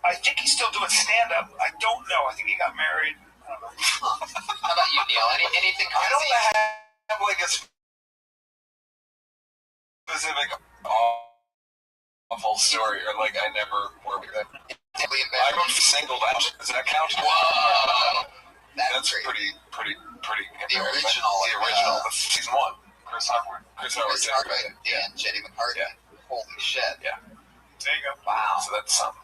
I think he's still doing stand-up. I don't know. I think he got married. I don't know. How about you, Neil? Anything crazy? I don't have like a specific awful story, or like I never worked with that. I got singled out. Does that count? Whoa! That's pretty. The original. The season 1. Chris Hardwick, and Jenny McCarthy. Yeah. Holy shit! Yeah. There you go. Wow. So that's something.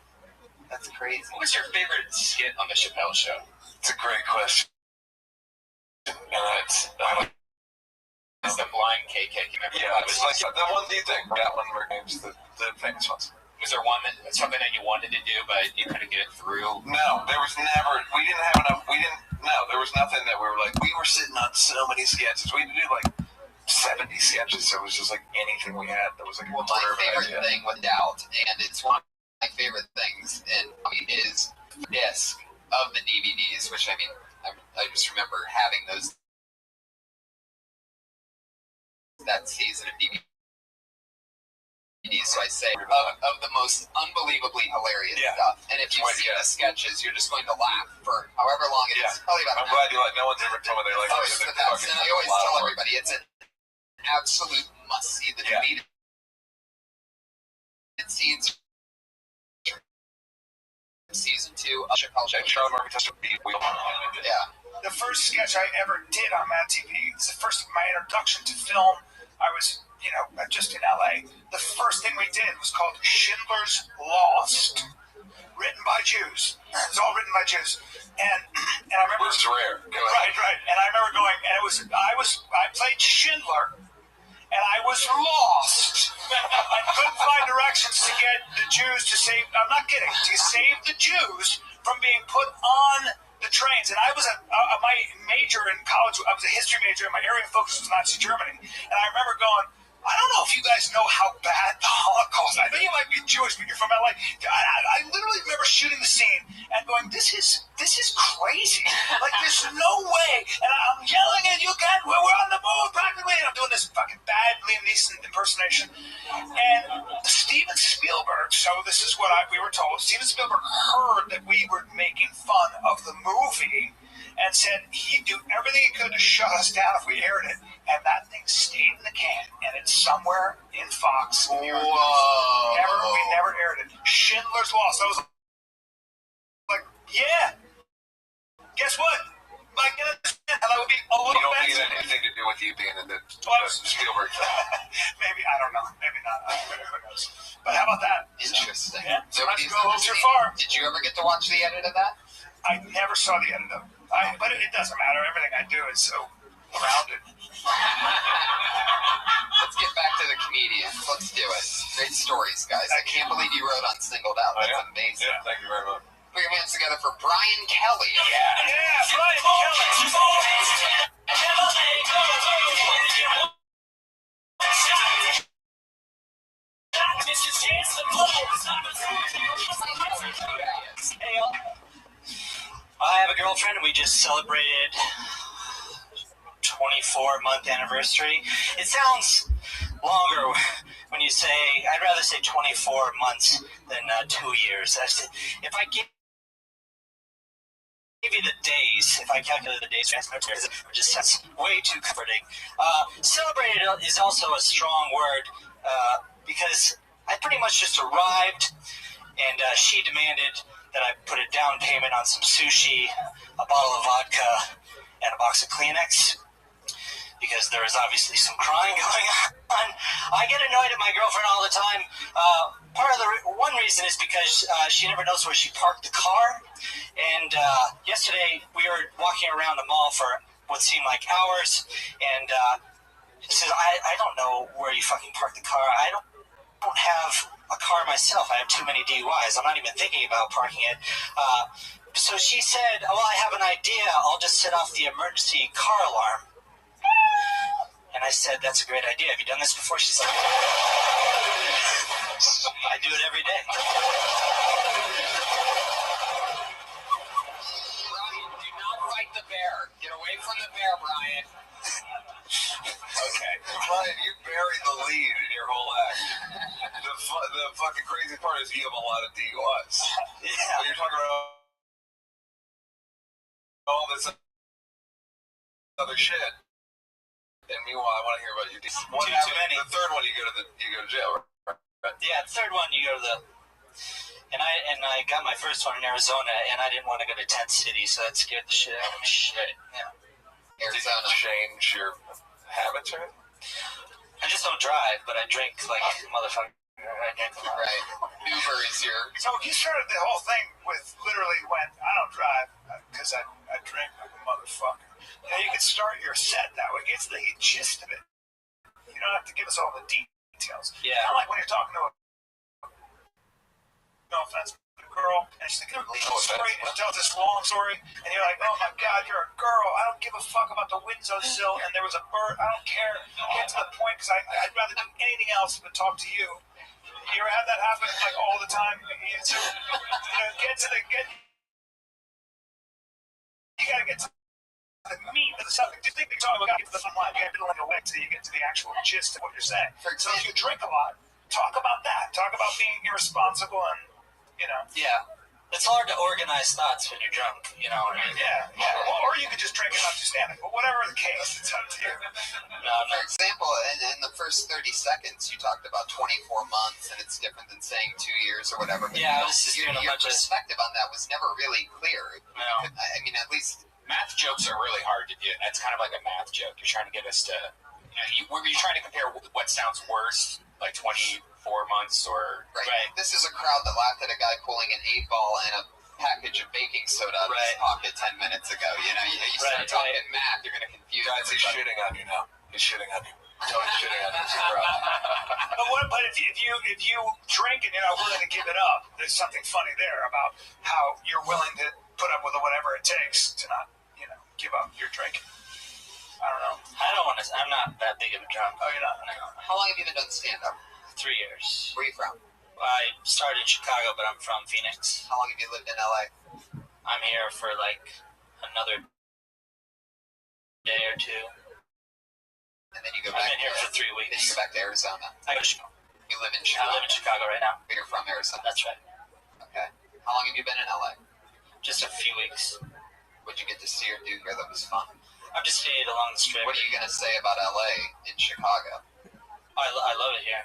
That's crazy. What's your favorite skit on the Chappelle Show? It's a great question. And it's the blind KK. Yeah, it's like the one D thing. That one where games the famous ones. Was there one something that you wanted to do but you couldn't get it through? No, there was never. We didn't have enough. No, there was nothing that we were like. We were sitting on so many sketches. We had to do like 70 sketches. So it was just like anything we had that was like. Well, my favorite thing, without doubt, and it's one of my favorite things, is the disc of the DVDs. Which I just remember having those that season of DVDs. So I say of the most unbelievably hilarious stuff. And if you see the sketches, you're just going to laugh for however long it is. Probably about I'm glad you like. No one's ever told me they like. Oh, it's the best. And I always tell everybody it's an absolute must see. The deleted scenes. Season 2 of Chappelle Show. Yeah. The first sketch I ever did on Mad TV. It's the first my introduction to film. I was, just in LA. The first thing we did was called Schindler's Lost, written by Jews. It was all written by Jews, and I remember. It's rare. Right. And I remember going, and I played Schindler, and I was lost. I couldn't find directions to get the Jews to save. I'm not kidding. To save the Jews from being put on the trains. And I was my major in college. I was a history major, and my area of focus was Nazi Germany. And I remember going, I don't know if you guys know how bad the Holocaust. I think you might be Jewish, but you're from LA. I literally remember shooting the scene and going, "This is crazy. Like, there's no way." And I'm yelling at you guys, "We're on the move, practically." And I'm doing this fucking bad Liam Neeson impersonation. And Steven Spielberg. So this is what we were told. Steven Spielberg heard that we were making fun of the movie and said he'd do everything he could to shut us down if we aired it. And that thing stayed in the can, and it's somewhere in Fox. Whoa! We never aired it. Schindler's Lost. I was like, yeah. Guess what? Like, and I would be a little. You don't think it had anything to do with you being in the Spielberg film? Maybe, I don't know. Maybe not. Who knows? But how about that? Interesting. Yeah. So let's go a little too far. Did you ever get to watch the edit of that? I never saw the edit of it. But it doesn't matter. Everything I do is so rounded. Let's get back to the comedians. Let's do it. Great stories, guys. I can't believe you wrote on Singled Out. That's amazing. Yeah, thank you very much. Put your hands together for Brian Kelly. Yeah, Brian Kelly. Hey, I have a girlfriend, and we just celebrated 24-month anniversary. It sounds longer when you say, I'd rather say 24 months than 2 years. If I give you the days, if I calculate the days, it just sounds way too comforting. Celebrated is also a strong word because I pretty much just arrived, and she demanded that I put a down payment on some sushi, a bottle of vodka, and a box of Kleenex, because there is obviously some crying going on. I get annoyed at my girlfriend all the time. One reason is because she never knows where she parked the car. And yesterday we were walking around the mall for what seemed like hours, and she says, I don't know where you fucking parked the car. I don't have a car myself. I have too many DUIs. I'm not even thinking about parking it. So she said, well, I have an idea. I'll just set off the emergency car alarm. And I said, that's a great idea. Have you done this before? She's like, I do it every day. Brian, do not fight the bear. Get away from the bear, Brian. Okay. Brian, you buried the lead in your whole act. The fucking crazy part is you have a lot of DUIs. Yeah. You're talking about all this other shit. And meanwhile, I want to hear about you. What Too happened? many. The third one, you go to jail, right? Yeah, the third one you go to the. And I got my first one in Arizona, and I didn't want to go to Tent City, so that scared the shit out of me. Shit. Yeah. Arizona. Did you change your habits or anything? I just don't drive, but I drink like a motherfucker. I drink a lot. Right. Uber is your. So he started the whole thing with literally when I don't drive because I drink like a motherfucker. You know, you can start your set that way. Get to the gist of it. You don't have to give us all the details. Yeah. Not like when you're talking to a, no offense, a girl, and she's like, leave a story, and she tells this long story, and you're like, oh my God, you're a girl. I don't give a fuck about the windowsill, and there was a bird. I don't care. Get to the point, because I'd rather do anything else but talk to you. You ever have that happen like all the time? You gotta get to the meat of the subject. Just think you're talking about get to the fun line. You gotta build in a way till you get to the actual gist of what you're saying. So if you drink a lot, talk about that. Talk about being irresponsible and, you know. Yeah. It's hard to organize thoughts when you're drunk, you know. Yeah. Well, or you could just drink it up to stand it. But whatever the case, it's up to you. No. For example, in the first 30 seconds, you talked about 24 months, and it's different than saying 2 years or whatever. But Yeah, I was just your doing a bunch of. perspective on that was never really clear. No. I mean, at least Math jokes are really hard to do. That's kind of like a math joke. You're trying to get us to, were you trying to compare what sounds worse, like 24 months or right. This is a crowd that laughed at a guy pulling an 8-ball and a package of baking soda out of his pocket 10 minutes ago. You know, you start talking math, you're going to confuse Guys, he's everybody. shitting on you now. He's shitting on you. Totally shitting on you as a crowd. But if you drink and you're not willing to give it up, there's something funny there about how you're willing to put up with whatever it takes to not, give up your drink. I don't know. I don't want to. I'm not that big of a drunk. Oh, you're not? No. How long have you been doing stand-up? 3 years. Where are you from? I started in Chicago, but I'm from Phoenix. How long have you lived in LA? I'm here for like another day or two. And then you go I've back. been here for 3 Then you weeks. go back to Arizona. I go to Chicago. You live in I Chicago. live in Chicago right now. But you're from Arizona. That's right. Okay. How long have you been in LA? Just a few weeks. What'd you get to see or do here that was fun? I've just stayed along the strip. What are you going to say about LA in Chicago? I love it here.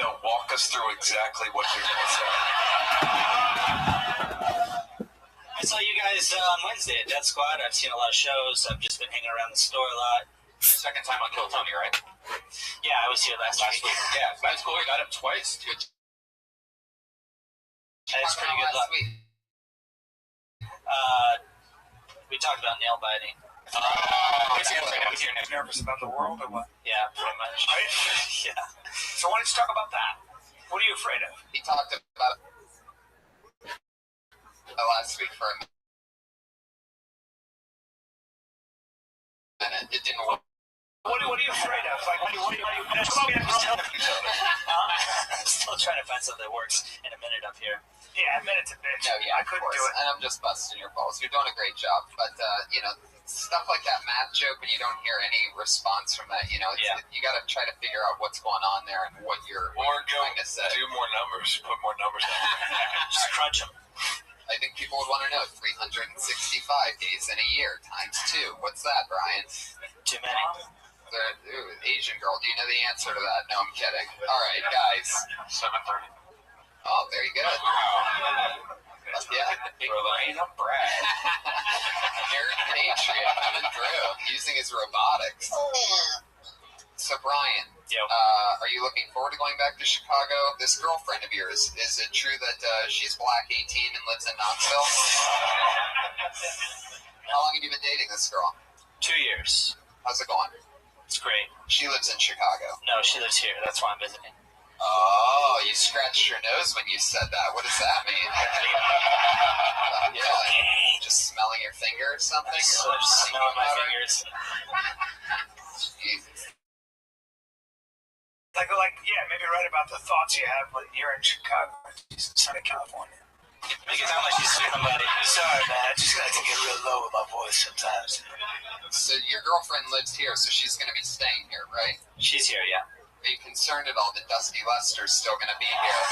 No, walk us through exactly what you're going to say. I saw you guys on Wednesday at Death Squad. I've seen a lot of shows. I've just been hanging around the store a lot. second time on Kill Tony, right? Yeah, I was here last week. Yeah, that's cool. We got him twice. Good. That's pretty good luck. We talked about nail biting. What's your Nervous about the world or what? Yeah, pretty much. Right? Yeah. So why don't you talk about that? What are you afraid of? He talked about last week for a minute. It didn't work. What are you afraid of? Like, what are you I'm still trying to find something that works in a minute up here. Yeah, a minute's a bitch. No, yeah, I couldn't of course. do it. And I'm just busting your balls. You're doing a great job. But, stuff like that math joke, and you don't hear any response from that, you got to try to figure out what's going on there and what you're trying to say. Do more numbers. Put more numbers down. Just crunch them. I think people would want to know 365 days in a year times 2. What's that, Brian? Too many. Asian girl, do you know the answer to that? No, I'm kidding. All right, guys. 7:30. Oh, very good. Yeah. Big brain of Brad. Nerd Patriot coming through, using his robotics. So, Brian, are you looking forward to going back to Chicago? This girlfriend of yours, is it true that she's black, 18, and lives in Knoxville? How long have you been dating this girl? 2 years. How's it going? It's great. She lives in Chicago. No, she lives here. That's why I'm visiting. Oh, you scratched your nose when you said that. What does that mean? Just smelling your finger or something? So I'm just smelling my fingers. Jesus. Like, maybe write about the thoughts you have when you're in Chicago, Southern California. Make it sound like she's somebody. Sorry, man. I just like to get real low with my voice sometimes. So your girlfriend lives here, so she's going to be staying here, right? She's here, yeah. Are you concerned at all that Dusty Lester's still going to be here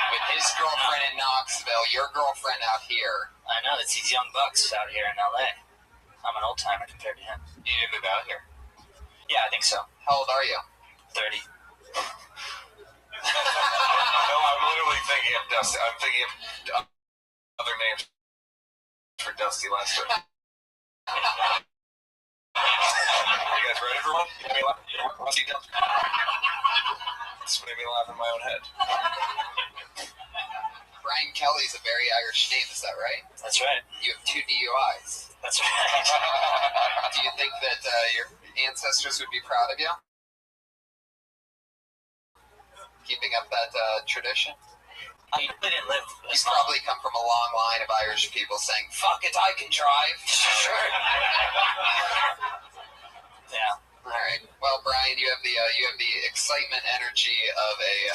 with his girlfriend in Knoxville, your girlfriend out here? I know, it's these young bucks out here in L.A. I'm an old-timer compared to him. You didn't move out here. Yeah, I think so. How old are you? 30. No, I'm literally thinking of Dusty. I'm thinking of other names for Dusty Lester. You guys ready for one? This made me laugh in my own head. Brian Kelly's a very Irish name, is that right? That's right. You have 2 DUIs. That's right. Do you think that your ancestors would be proud of you? Keeping up that tradition? I didn't live You probably come from a long line of Irish people saying, "Fuck it, I can drive." Sure. Yeah. All right. Well, Brian, you have the excitement energy of a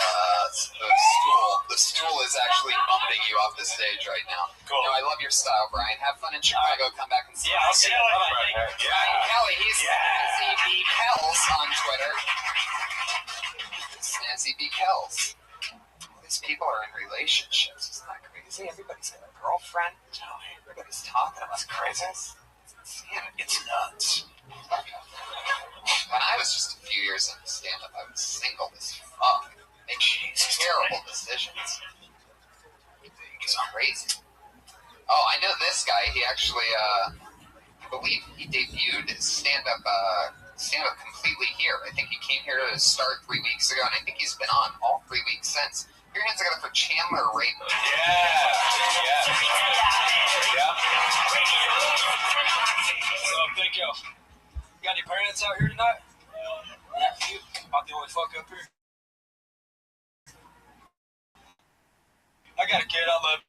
stool. The stool is actually bumping you off the stage right now. Cool. No, I love your style, Brian. Have fun in Chicago. Come back and see Yeah, I'll us. see you. Bye-bye. Brian Kelly, he's Snazzy B. Kells on Twitter. Snazzy B. Kells. These people are in relationships. Isn't that crazy? Everybody's got a girlfriend. Everybody's talking about crazy. It's nuts. When I was just a few years into stand-up, I was single as fuck. Making terrible decisions. It's crazy. Oh, I know this guy. He actually, I believe he debuted his stand-up completely here. I think he came here to start 3 weeks ago, and I think he's been on all 3 weeks since. Your hands together for Chandler Raper. Yeah. So, thank you. You got any parents out here tonight? Yeah. You? About the only fuck up here? I got a kid I love.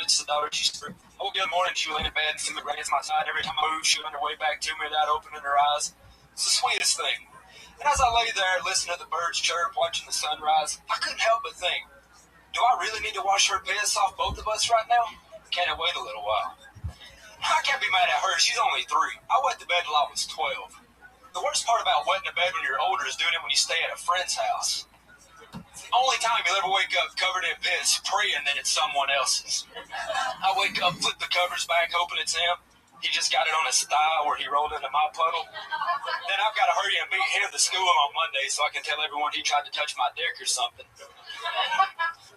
It's the daughter. She's free. I woke up in the morning, she was laying in bed and see me right against my side. Every time I move, she would on her way back to me without opening her eyes. It's the sweetest thing. And as I lay there listening to the birds chirp, watching the sunrise, I couldn't help but think, do I really need to wash her piss off both of us right now? Can it wait a little while? I can't be mad at her. She's only 3. I wet the bed till I was 12. The worst part about wetting the bed when you're older is doing it when you stay at a friend's house. It's the only time you'll ever wake up covered in piss, praying that it's someone else's. I wake up, flip the covers back, hoping it's him. He just got it on his thigh where he rolled into my puddle. Then I've got to hurry and beat him to school on Monday so I can tell everyone he tried to touch my dick or something.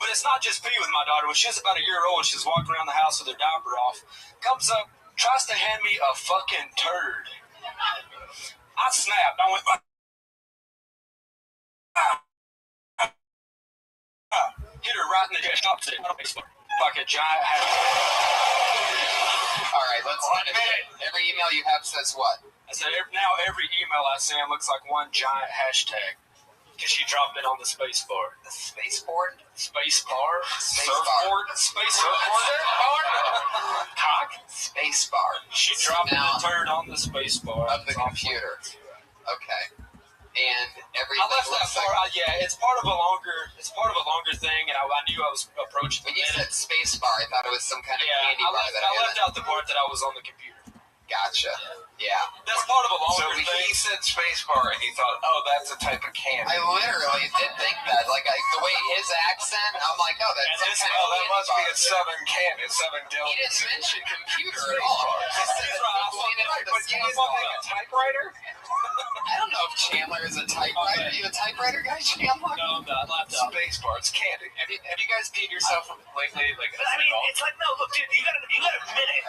But it's not just me with my daughter. When she was about a year old, she was walking around the house with her diaper off. Comes up, tries to hand me a fucking turd. I snapped. I went, hit her right in the chest. Fucking giant. All right, let's finish it. Every email you have says what? I said, now every email I send looks like one giant hashtag. Because she dropped it on the space bar. The spaceport? Space bar? Surfboard? Space surfboard? Cock? Space bar. She dropped the turd on the space bar. Of the computer. Okay. And everything I left that looks part. like... It's part of a longer thing, and I knew I was approaching When you said space bar, I thought it was some kind of candy bar that I left out the part that I was on the computer. Gotcha. Yeah. That's part of a So longer thing. he said space bar, and he thought, oh, that's a type of candy. I literally did think that. Like, the way his accent, I'm like, oh, that's some kind of that must be candy a Southern candy, a Southern bar. He delicacy. didn't mention computer at all. He said, But you didn't think a typewriter? I don't know if Chandler is a typewriter. Are you a typewriter guy, Chandler? No, I'm not. Laptop. Space bar, it's candy. Have you guys peed yourself lately? Like, But I mean, it's like, no, look, dude, you gotta admit it.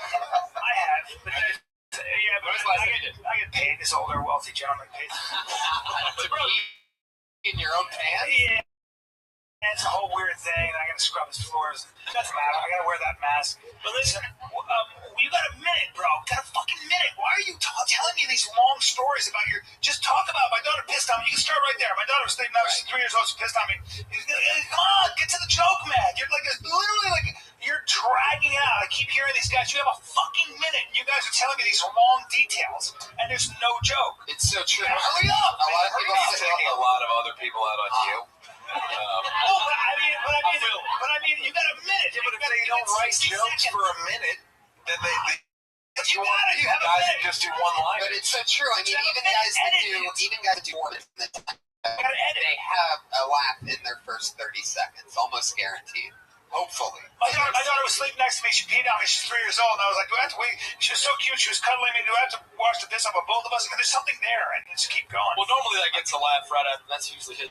I have. But yeah, but I get paid. This older, wealthy gentleman pays. to pee in your own pants? Yeah. It's a whole weird thing. I gotta scrub his floors. Doesn't matter. I gotta wear that mask. But listen, you got a minute, bro. Got a fucking minute. Why are you telling me these long stories about your? Just talk about my daughter pissed on me. You can start right there. My daughter was now she's 3 years old. She pissed on me. Come on, get to the joke, man. You're like literally like you're dragging it out. I keep hearing these guys. You have a fucking minute. And you guys are telling me these long details, and there's no joke. It's so true. Hurry up. A lot of people He's taking a lot of other people out on you. But I mean, you got a minute. Yeah, but if they don't write jokes for a minute, then they you have a guys minute. who just do one line. But it's so true. I mean, even guys that do more than the time gotta edit. They have a laugh in their first 30 seconds, almost guaranteed. Hopefully. My daughter was sleeping next to me. She peed on me. She's 3 years old, and I was like, do I have to wait? She was so cute. She was cuddling me. Do I have to wash the piss off of both of us? And there's something there, and just keep going. Well, normally that gets a laugh right after. That's usually hit.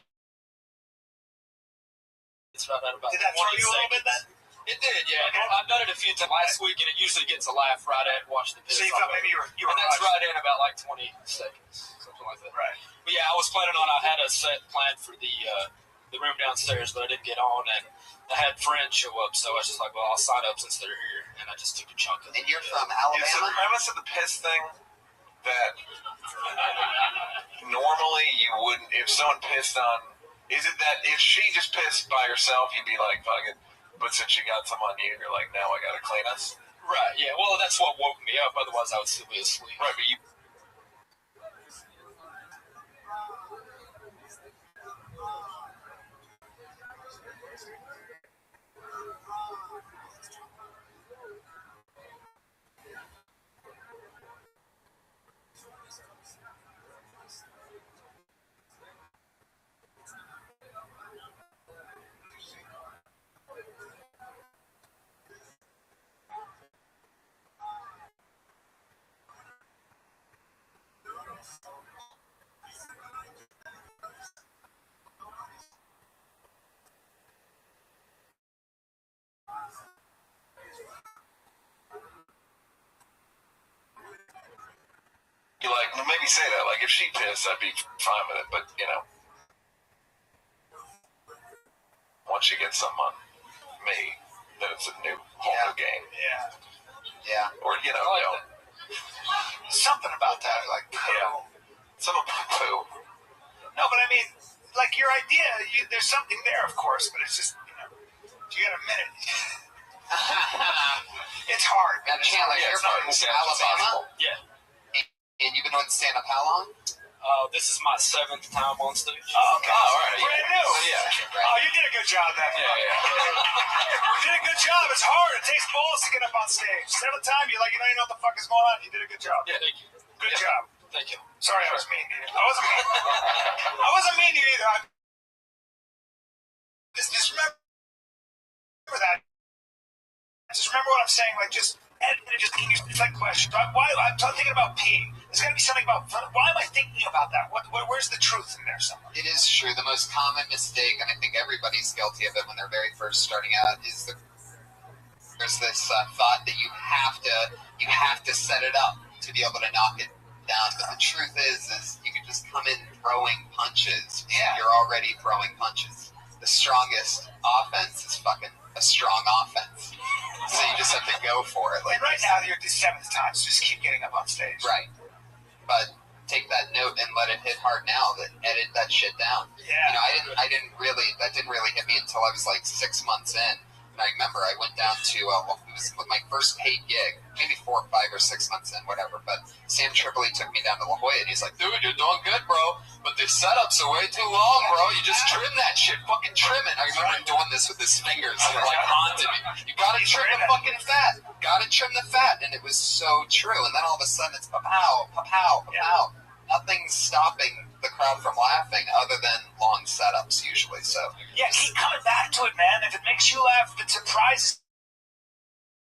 It's right at about. Did that throw you a little bit then? It did, yeah. I've done it a few times last week, and it usually gets a laugh right at watch the piss. So you thought maybe you were and that's right in about like 20 seconds, something like that. Right. But yeah, I was planning on. I had a set planned for the room downstairs, but I didn't get on, and I had friends show up, so I was just like, well, I'll sign up since they're here, and I just took a chunk of it. And you're from Yeah, so the Alabama? premise of the piss thing, that normally you wouldn't, if someone pissed on, is it that if she just pissed by herself, you'd be like, fuck it, but since she got some on you, you're like, now I gotta clean us? Right, yeah. Well, that's what woke me up, otherwise I would still be asleep. Right, but you, like, maybe say that, like, if she pissed, I'd be fine with it, but, you know, once she gets something on me, then it's a whole new game. Yeah. Yeah. Or, you know, Something about that, like, some of poo. No, but I mean, like your idea, there's something there, of course, but it's just, if you got a minute, it's hard. Now, Chandler, Yeah, you're it's hard from to say it's Alabama? possible. Yeah. And you've been doing stand-up how long? This is my 7th time on stage. Oh, okay. all right. Brand new. So, yeah. Oh, you did a good job then. Yeah. You did a good job. It's hard. It takes balls to get up on stage. 7th time, you know what the fuck is going on. You did a good job. Yeah, thank you. Good job. Thank you. Sorry, I was mean to you. I wasn't mean to you either. Just remember that. Just remember what I'm saying. Like, just can you like questions? Why I'm thinking about pee. There's got to be something about. Why am I thinking about that? Where's the truth in there somewhere? It is true. The most common mistake, and I think everybody's guilty of it when they're very first starting out, is there's this thought that you have to set it up to be able to knock it down. But the truth is you can just come in throwing punches. Yeah. You're already throwing punches. The strongest offense is fucking a strong offense. So you just have to go for it. Like, And right now, you're the 7th time, so just keep getting up on stage. right. But take that note and let it hit hard now. Edit that shit down. Yeah. You know, that didn't really hit me until I was like 6 months in. And I remember I went down to, it was my first paid gig, maybe 4 or 5 or 6 months in, whatever. But Sam Tripoli took me down to La Jolla, and he's like, dude, you're doing good, bro. But the setups are way too long, bro. You just trim that shit. Fucking trim it. I remember him doing this with his fingers. And like haunted me. You gotta trim the fucking fat. Gotta trim the fat. And it was so true. And then all of a sudden it's pa-pow, pa-pow, pa-pow. Nothing's stopping the crowd from laughing other than long setups usually. So Yeah, keep coming back to it, man. If it makes you laugh, if it surprises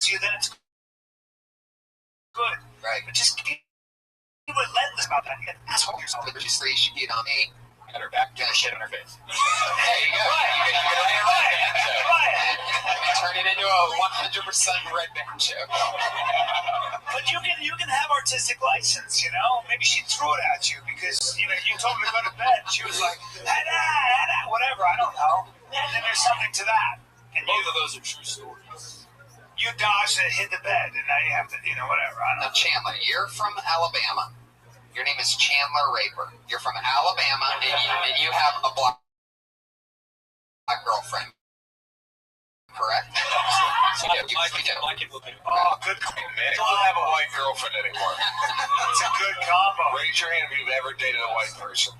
you, then it's good. right. But just be relentless about that. You get asshole yourself. But just free shit on me. Got her back, gonna shit on her face. There you go. You get your and turn it into a 100% red band joke. But you can have artistic license, you know. Maybe she threw it at you because you told her to go to bed. She was like, whatever. I don't know. And then there's something to that. And Both of those are true stories. you dodged it, hit the bed, and now you have to, whatever. I Now, don't know. Chandler, you're from Alabama. Your name is Chandler Raper. You're from Alabama, and you have a black girlfriend, correct? So You do. I can look at it. Oh, good combo. Man, I don't have a white girlfriend anymore. It's a good combo. Raise your hand if you've ever dated a white person.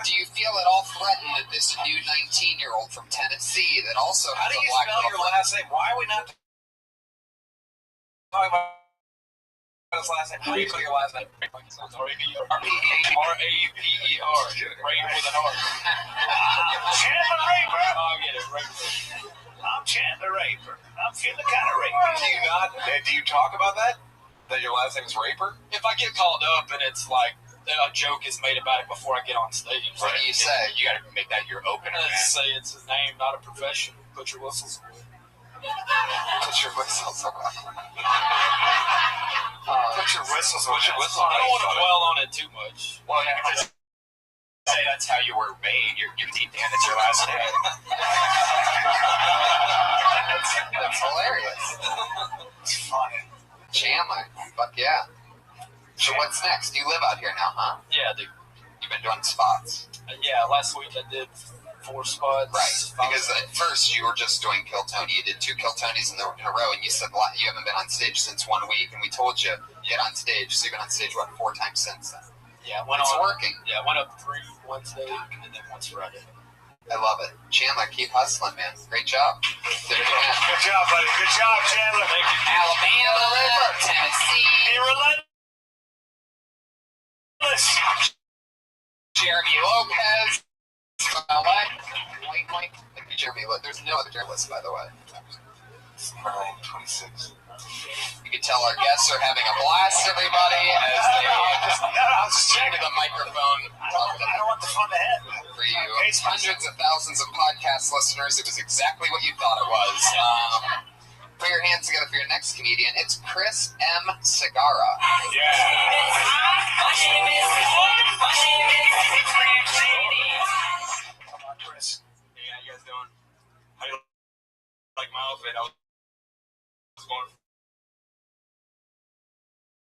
Do you feel at all threatened that this new 19-year-old from Tennessee that also How has do a you black spell your girlfriend? last name? Why are we not talking about his last name. How do you spell your last name? R-A-P-E-R. R-A-P-E-R. Rape with an R. Chandler Raper. Oh, I get it. Raper. I'm Chandler Raper. I'm feeling kind of rapey. Do you talk about that? That your last name is Raper? If I get called up and it's like a joke is made about it before I get on stage. What do you say? You gotta make that your opener, I man. say it's a name, not a profession. Put your whistles away. Put your whistles away. Put your whistles on. Put your whistles on. I don't want to dwell on it too much. Well, yeah, just say that's how you were made. You're deep down. It's your last name. That's hilarious. It's funny. Chandler. Fuck yeah. So what's next? You live out here now, huh? Yeah, dude. You've been doing spots. Yeah, last week I did 4 spots. Right. Because at first you were just doing Kill Tony. You did 2 Kill Tonys in a row, and you said you haven't been on stage since 1 week, and we told you get on stage. So you've been on stage, 4 times since then? Yeah, It's working. Yeah, went up 3 Wednesday and then once Friday. I love it. Chandler, keep hustling, man. Great job. Did it again. Good job, buddy. Good job, Chandler. Thank you. Alabama, Tennessee. Be relentless. Jeremy Lopez. Wait. Jeremy Lopez. There's no other journalist, by the way. 9:26. You can tell our guests are having a blast, everybody, as they just into the microphone. I don't want the fun to end. For you, hundreds of thousands of podcast listeners, it was exactly what you thought it was. Put your hands together for your next comedian. It's Chris M. Segarra. Come on, Chris. Hey, how you guys doing? How you like my outfit? I was going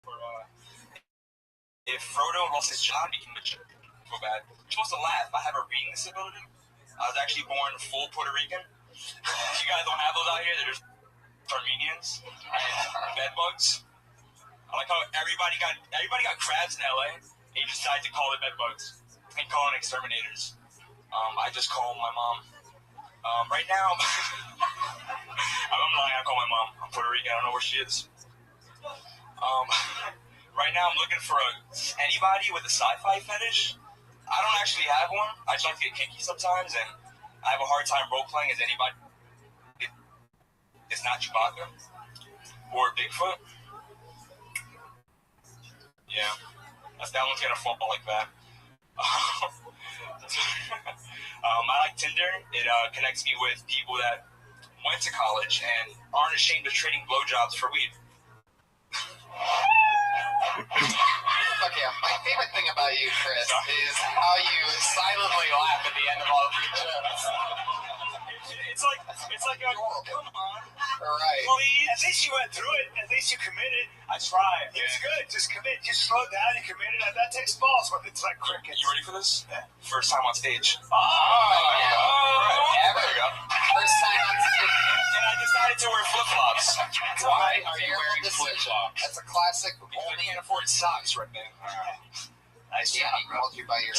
for if Frodo lost his job, he can feel bad. You're supposed to laugh. I have a reading disability. I was actually born full Puerto Rican. You guys don't have those out here. They're just Armenians and bed bugs. I like how everybody got crabs in LA, and you decided to call it bed bugs and call it exterminators. I just call my mom. Right now, I'm lying. I call my mom. I'm Puerto Rican. I don't know where she is. Right now, I'm looking for anybody with a sci-fi fetish. I don't actually have one. I just like to get kinky sometimes, and I have a hard time role-playing as anybody. It's not Chewbacca or Bigfoot. Yeah, that one's gonna fall like that. I like Tinder. It connects me with people that went to college and aren't ashamed of trading blowjobs for weed. Okay, my favorite thing about you, Chris, is how you silently laugh at the end of all of your jokes. It's like a, come on. Right. Please. At least you went through it. At least you committed. I tried. It's good. Just commit. Just slow down. You committed. That takes balls when it's like crickets. You ready for this? Yeah. First time on stage. There we go. First time on stage. And I decided to wear flip-flops. Why are you wearing flip-flops? That's a classic. Only can't afford socks right now. Nice Yeah, job, he called you by your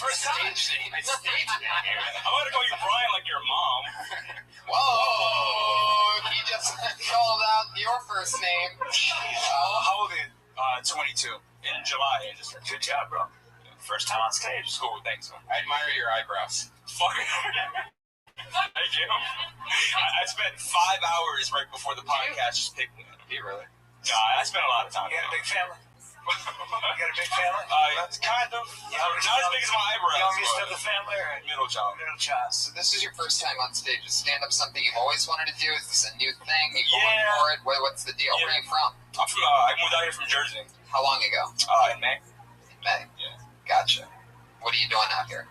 First stage name. It's stage name here. I'm going to call you Brian like your mom. Whoa! He just called out your first name. How old are you? 22. In July. Good job, bro. First time on stage. Cool, thanks, man. I admire your eyebrows. Fuck. Thank you. I spent 5 hours right before the podcast just picking it. Do you really? Yeah, I spent a lot of time. You got a big family? You got a big family? It's kind of. Not as big as my eyebrows. Youngest but of the family or middle child. middle child? So this is your first time on stage. Is stand-up something you've always wanted to do? Is this a new thing? You going Yeah. for it? What's the deal? Yeah. Where are you from? I'm from, I moved out here from Jersey. How long ago? In May. In May. Yeah. Gotcha. What are you doing out here?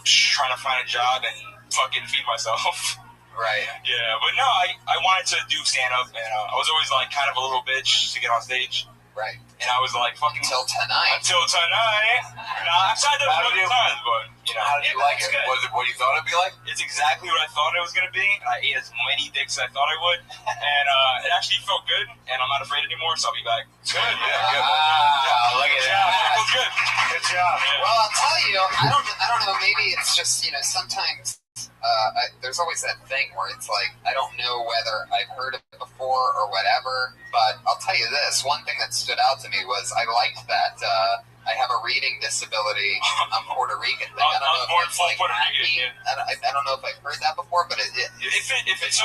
Trying to find a job and fucking feed myself. Right. Yeah, but no, I wanted to do stand-up, and I was always like kind of a little bitch to get on stage. Right. And I was like, fucking Until tonight. Until tonight. I've tried that a couple times, but you know, How did you like it? Good. Was it what you thought it'd be like? It's exactly what I thought it was gonna be. I ate as many dicks as I thought I would, and it actually felt good. And I'm not afraid anymore, so I'll be back. Good. Yeah. Good. Look at Yeah, it that. feels good. Good job. Yeah. Well, I'll tell you, I don't know, maybe it's just, sometimes there's always that thing where it's like, I don't know whether I've heard of it before before or whatever. But I'll tell you this, one thing that stood out to me was I liked that I have a reading disability. I'm Puerto Rican. I don't know if it's like Puerto hacky. Rican. I don't know if I've heard that before, but If it's it's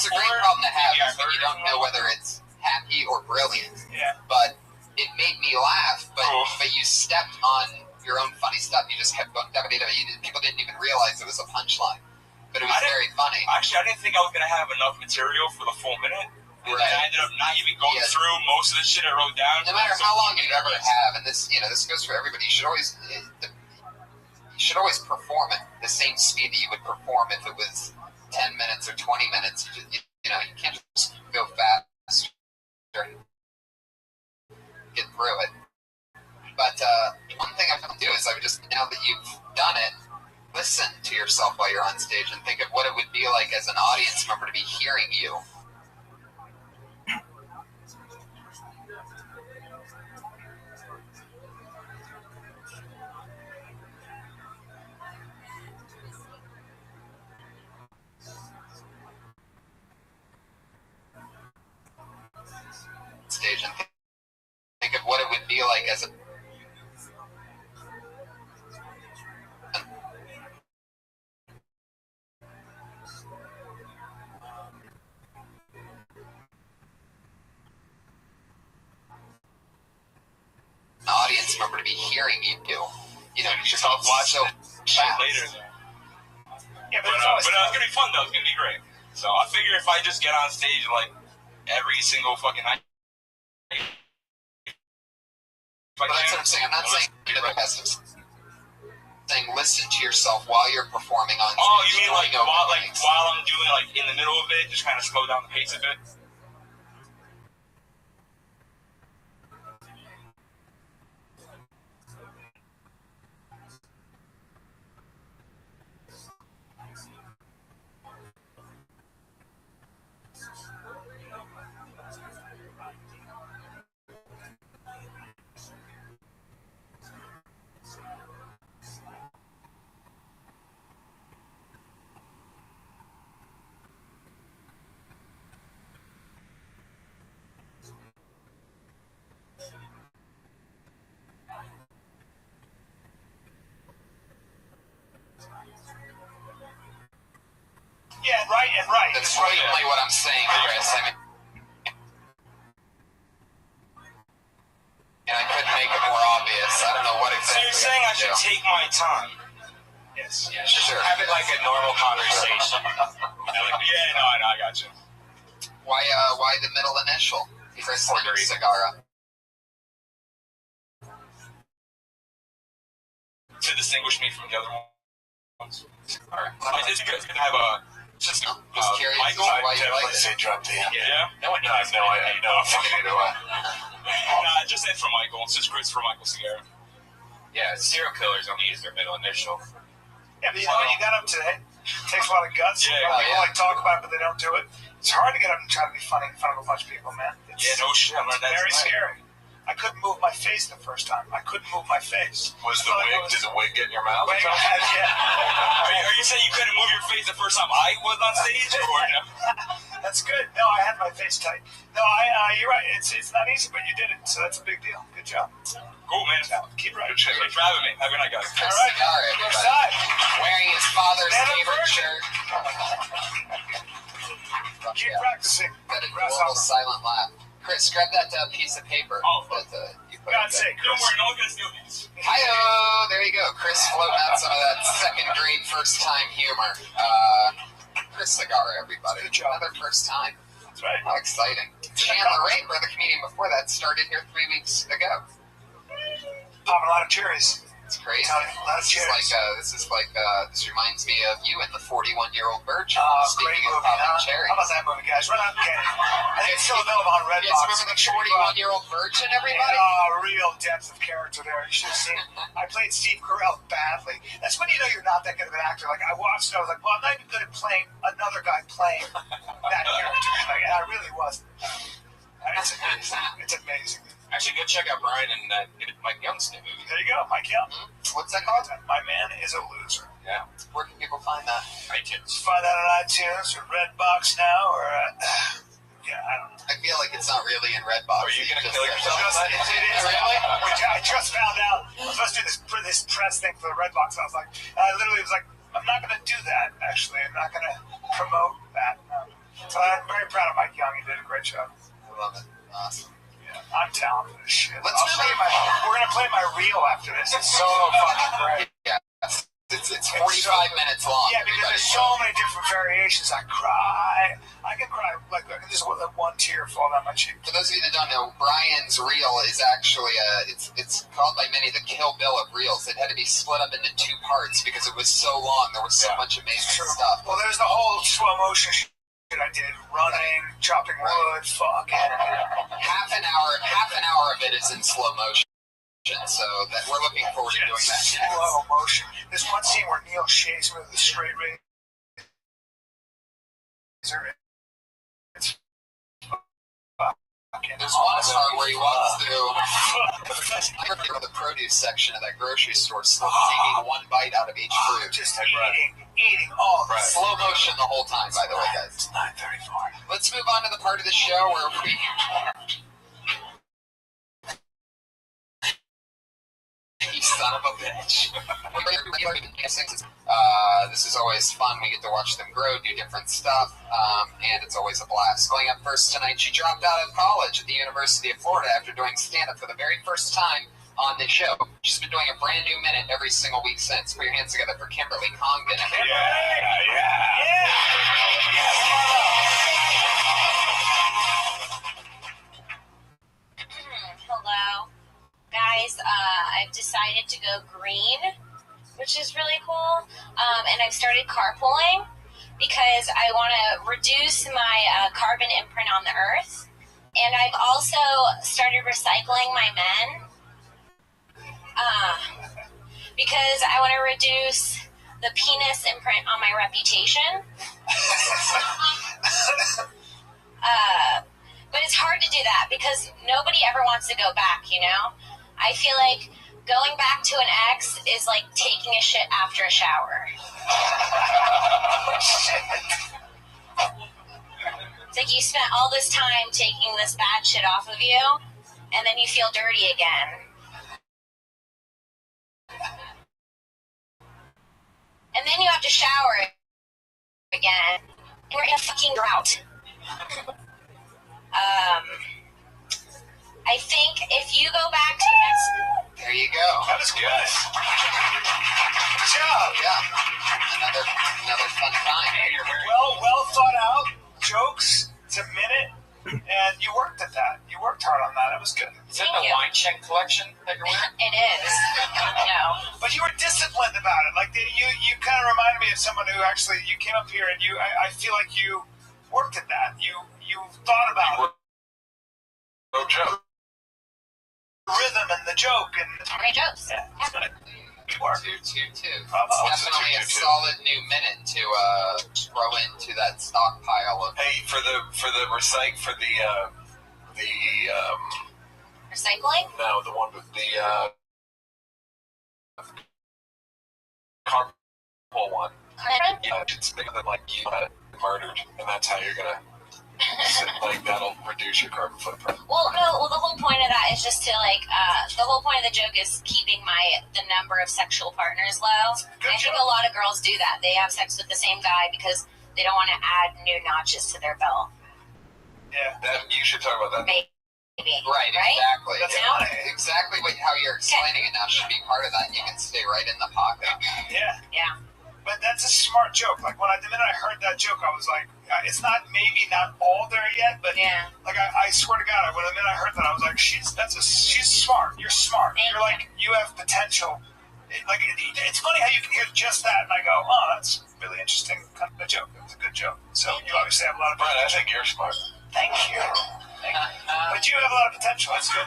a great problem to have when you don't know whether it's hacky or brilliant. Yeah. But it made me laugh. But you stepped on your own funny stuff. You just kept going. People didn't even realize it was a punchline. But it was very funny. Actually, I didn't think I was going to have enough material for the full minute. And Right. I ended up not even going through most of the shit I wrote down. No matter how long you ever have, and this goes for everybody. You should always perform at the same speed that you would perform if it was 10 minutes or 20 minutes. You can't just go fast and get through it. But one thing I would do is I would just, now that you've done it, listen to yourself while you're on stage and think of what it would be like as an audience member to be hearing you. Stage and think of what it would be like as an audience member to be hearing you. You should watch so Shit fast. later. Yeah, but But it's always it's going to be fun, though. It's going to be great. So I figure if I just get on stage, like, every single fucking night. But that's what I'm saying. I'm not saying be the best. I'm saying listen to yourself while you're performing on stage. Oh, you mean like Going over while things. I'm doing, like, in the middle of it, just kind of slow down the pace a bit? yeah, right. That's blatantly what I'm saying, Chris. I mean, I couldn't make it more obvious. I don't know what So exactly. you're saying I should take my time? Yes. Yeah, sure. Have it like a normal conversation. Yeah, no, I got you. Why the middle initial? Chris Sagara. To distinguish me from the other ones. All right. It's good to have a just curious Michael. why you like Say it. drop the Yeah. No one knows. No, I have no fucking either way. Nah, just said for Michael. It's just Chris for Michael Cigar. Yeah, serial killers only use their middle initial. Yeah, but you know what you got up today? It takes a lot of guts. Yeah, People like talk about it, but they don't do it. It's hard to get up and try to be funny in front of a bunch of people, man. It's Yeah, no shit. it's very scary. I couldn't move my face the first time. I couldn't move my face. Was the wig? Did the wig get in your mouth? Wig, yeah. Are you saying you couldn't move your face the first time I was on stage, or no? That's good. No, I had my face tight. No, you're right. It's not easy, but you did it, so that's a big deal. Good job. Cool, man. Keep right. Thanks for having me. Have a good night, guys. Chris All right. Sagara, Good everybody. side. Wearing his father's Man of favorite virtue. shirt. Keep Yeah. practicing. That adorable silent laugh. Chris, grab that piece of paper that you put God's in there. sake, Don't Chris. worry, no one's gonna steal these. Hi-oh! There you go. Chris floating out some of that second grade first time humor. Chris Sagara, everybody. Good job. Another first time. That's right. How exciting. Chandler Raper, the comedian before that, started here 3 weeks ago. Popping a lot of cherries. It's crazy. A lot of cherries. This reminds me of you and the 41-year-old virgin. Great Speaking of movie, popping huh? cherries. How about that movie, guys? Run out and get it. I think it's still available on Redbox. You guys remember the 41-year-old virgin, everybody? Real depth of character there. You should have seen it. I played Steve Carell badly. That's when you know you're not that good of an actor. Like, I watched it, I was like, well, I'm not even good at playing another guy playing that character. Like, and I really wasn't. It's amazing. It's amazing. Actually, go check out Brian and Mike Young's new movie. There you go, Mike Young. What's that called? My man is a loser. Yeah, Where can people find that? iTunes. Find that on iTunes or Redbox now, or yeah, I don't really in Redbox. Are you going to kill yourself? It is. Really? I just found out. I was supposed to do this press thing for the Redbox. I was like, I literally was like, I'm not going to do that, actually. I'm not going to promote that. No. So I'm very proud of Mike Young. He did a great job. I love it. Awesome. Yeah, I'm talented as shit. Let's I'll show you we're going to play my reel after this. It's so fucking great. Yeah. It's 45 minutes long. Yeah, because there's so many different variations. I cry. I can cry. Like, I can just let one tear fall down my cheek. For those of you that don't know, Brian's reel is actually it's called by many the Kill Bill of reels. It had to be split up into 2 parts because it was so long. There was so much amazing stuff. Well, there's the whole slow motion shit I did, running, chopping wood, fuck. Half an hour of it is in slow motion. So that we're looking forward to doing that. Slow motion. There's one scene where Neil shaves me with a straight razor. It's fucking There's one part where he walks through the produce section of that grocery store, taking one bite out of each fruit. Just eating all the Slow motion the whole time, by the way, guys. It's 9:34. Let's move on to the part of the show where we... You son of a bitch. This is always fun. We get to watch them grow, do different stuff, and it's always a blast. Going up first tonight, she dropped out of college at the University of Florida after doing stand-up for the very first time on the show. She's been doing a brand new minute every single week since. Put your hands together for Kimberly Congdon. Hello. Guys, I've decided to go green, which is really cool, and I've started carpooling because I want to reduce my carbon imprint on the earth, and I've also started recycling my men because I want to reduce the penis imprint on my reputation. But it's hard to do that because nobody ever wants to go back, you know? I feel like going back to an ex is like taking a shit after a shower. It's like you spent all this time taking this bad shit off of you, and then you feel dirty again. And then you have to shower again. And we're in a fucking drought. I think if you go back to There you go. That was good. Good job. Yeah. Another fun time. Well thought out jokes. It's a minute, and you worked at that. You worked hard on that. It was good. Is that the wine check collection that you're wearing? It is. No. But you were disciplined about it. Like you kind of reminded me of someone who actually you came up here and I feel like you worked at that. You thought about No joke. rhythm and the joke and Great jokes. yeah, it's good. Good work. 222. Bravo. It's definitely a 222. solid new minute to throw into that stockpile of. Hey, for the recite for the Recycling? no, the one with the carpool one. Yeah, it's bigger than like you got murdered, and that's how you're gonna. Like that'll reduce your carbon footprint. Well, no. Well, the whole point of that is just to like. The whole point of the joke is keeping the number of sexual partners low. And I think a lot of girls do that. They have sex with the same guy because they don't want to add new notches to their belt. Yeah. That you should talk about that. Maybe. Right, exactly. That's Yeah. funny. Exactly how you're explaining it now should be part of that. You can stay right in the pocket. Yeah. Yeah. But that's a smart joke. Like the minute I heard that joke, I was like, it's not all there yet, but Yeah. like I swear to God, when the minute I heard that, I was like, she's smart. You're smart. Thank You're like you have potential. It's funny how you can hear just that, and I go, oh, that's really interesting kind of joke. It was a good joke. So you obviously have a lot of Brian, I potential. think you're smart. Thank you. But you have a lot of potential. That's good.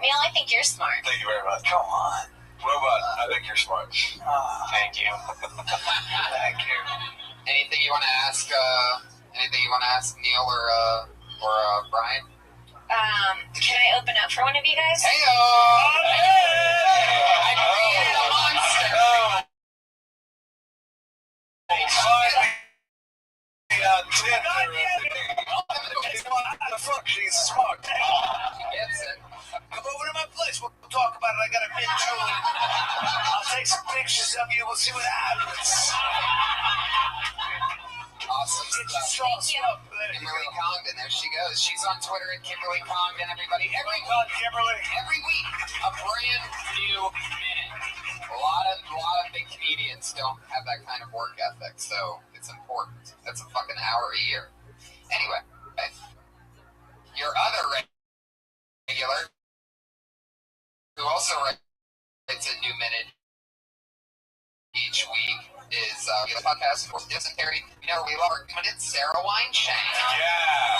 Neil, I think you're smart. Thank you very much. Come on. Robot, I think you're smart. Thank you. Thank you. Anything you want to ask? Anything you want to ask Neil or Brian? Can I open up for one of you guys? Heyo! I created a monster. The fuck, she's smart. She's on Twitter at Kimberly Congdon, everybody. Every Kimberly. Every week, a brand new minute. A lot of big comedians don't have that kind of work ethic, so it's important. That's a fucking hour a year. Anyway, your other regular, who also writes a new minute each week, is the podcast, of course, Dysentery. You know, we love her doing it, Sarah Wineshank. Yeah.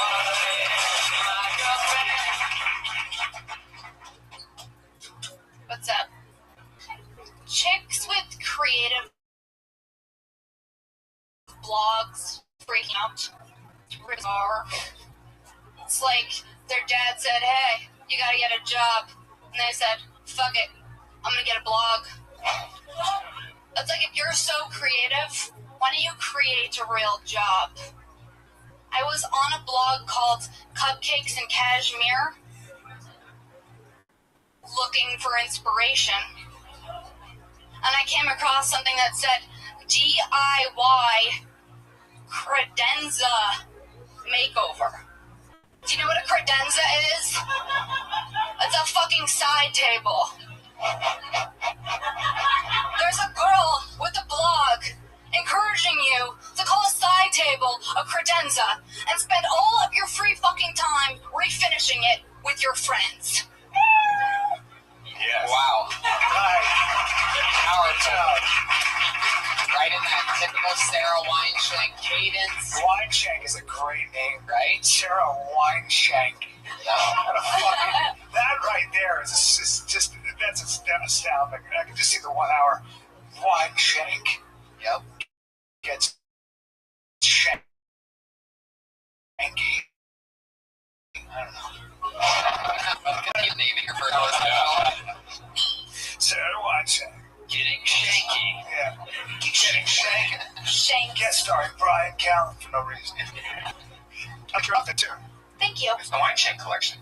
What's up? Chicks with creative blogs freaking out. Bizarre. It's like their dad said, hey, you gotta get a job. And they said, fuck it, I'm gonna get a blog. It's like, if you're so creative, why don't you create a real job? I was on a blog called Cupcakes and Cashmere, looking for inspiration. And I came across something that said DIY credenza makeover. Do you know what a credenza is? It's a fucking side table. There's a girl with a blog encouraging you to call a side table a credenza and spend all of your free fucking time refinishing it with your friends. Yes. Wow. Right. Powerful. Right in that typical Sarah Wineshank cadence. Wineshank is a great name. Right? Sarah Wineshank. Yeah. That right there is just that's astounding. I can just see the 1 hour Wineshank Yep. gets shanky. I don't know. Keep naming her for hours. Sarah Wineshank. Getting shanky. Yeah. Getting shanked. Shank. Guest starring Brian Callen for no reason. I dropped it too. Thank you. It's the Wineshank collection.